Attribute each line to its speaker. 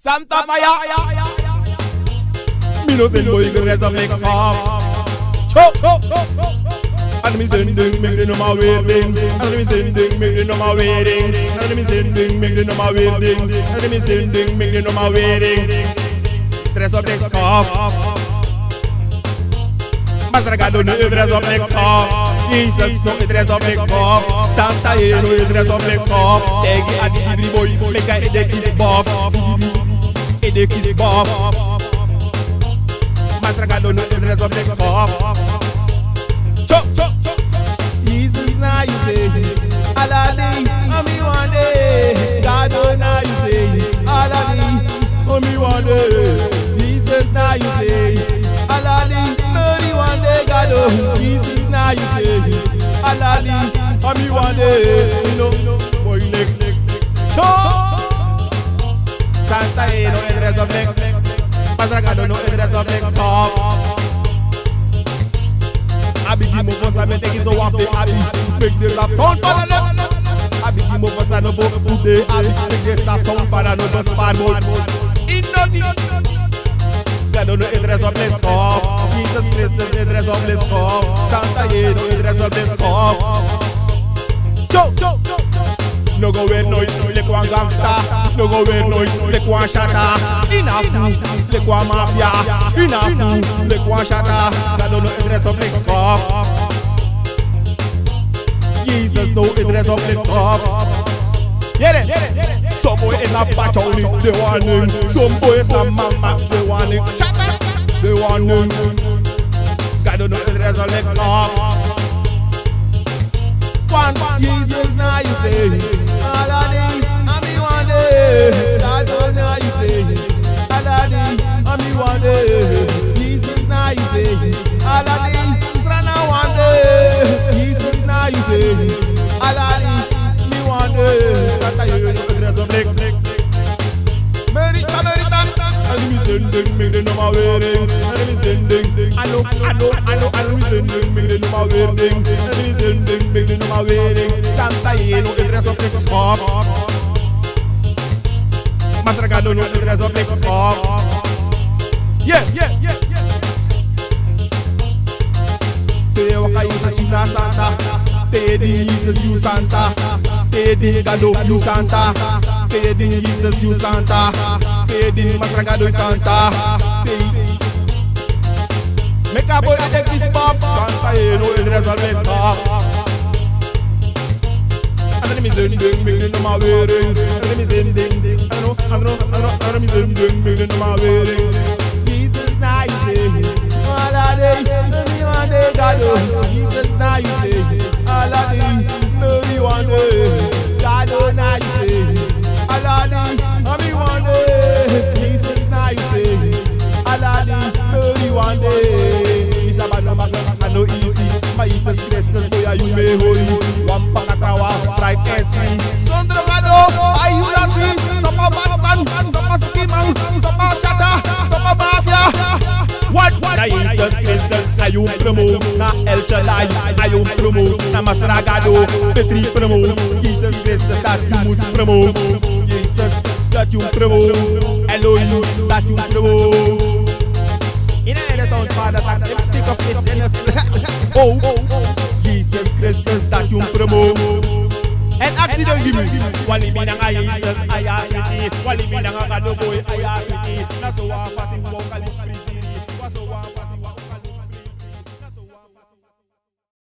Speaker 1: Santa Fire. Me no send boy the rest of next half. Chop. And me sending, make the number waiting. And me sending, make the number waiting. And me sending, make the number waiting. And me sending, make the number waiting. Dress up next half. Masragado no dress up next half. Jesus no dress up next half. Santa no dress up next half. Take it at the boy, make a headache is buff. Headache is buff. Masragado no dress up next half. Chop. Jesus now you say, Aladdin, me one day. God now you say, Aladdin, me one day. Jesus now you say, Aladdin, me one day. God Jesus now you say, Aladdin, me one day. No, boy neck. Chop. Santa no dress up next. Masragado no dress up next half. Abi give me boss, I take it so off the Abi. Make this up sound for the left. Abi give me boss, I no book today. Abi make this up sound for the no just bad mode. In nothing. God don't know it dress up let's off. Jesus Christ it dress up let's off. Santa no it dress up let's off. Chop. No go wear noise, like one gangster. No go wear noise, like one shatter. Enough, like one mafia. Enough, like one shatter. God don't know it dress up let's off. Jesus know it dress up let's off. Yeah. Some boy in a patchouli, they warning. Some boy in a mama, they warning. Shut up, they warning. God don't know it dress up let's off. One Jesus now you say, Aladdin, me one day. God now you say, Aladdin, me one day. Jesus now you say, Aladdin, Strana one day. Jesus now you say, Aladdin, me one day. Santa you dress up neck. Mary Samaritan, and me sending, make the number waiting. And me sending, I know, and me sending, make the number waiting. And me sending, make the number waiting. Santa no dress up next half. Masragado no dress up next half. Yeah. Te waka Jesus you Santa. Te di Jesus you Santa. Te di Gado you Santa. Te di Jesus you Santa. Te di Masragado Santa. Make a boy take this buff. Santa no dress up next half. And me sending, make the number waiting. And me sending, I know, me sending, make the number waiting. Jesus now you say, Aladdin, me one day, God. Jesus now you say, Aladdin, me one day. God now you say, Aladdin, me one day. Jesus now you say, Aladdin, me one day. It's about no easy. My Jesus Christ, boy, you may holy. One pakatawa, right SC. Sondravado, ayudasi. Stop a Batman, stop a Skiman, stop a Chata, stop a Mafia. What? Na Jesus Christ, ayu promo. Na El Chalai, ayu promo. Na Masragado, Petri promo. Jesus Christ, that you must promo. Jesus, that you promo. Elohim, that you promo. In a sound father, let's speak of it in a oh, Jesus Christ, that you promote. And accident give me. Wali binang Jesus, ayah sweetie. Wali binang agado boy, ayah sweetie. Naso wa fasting vocally.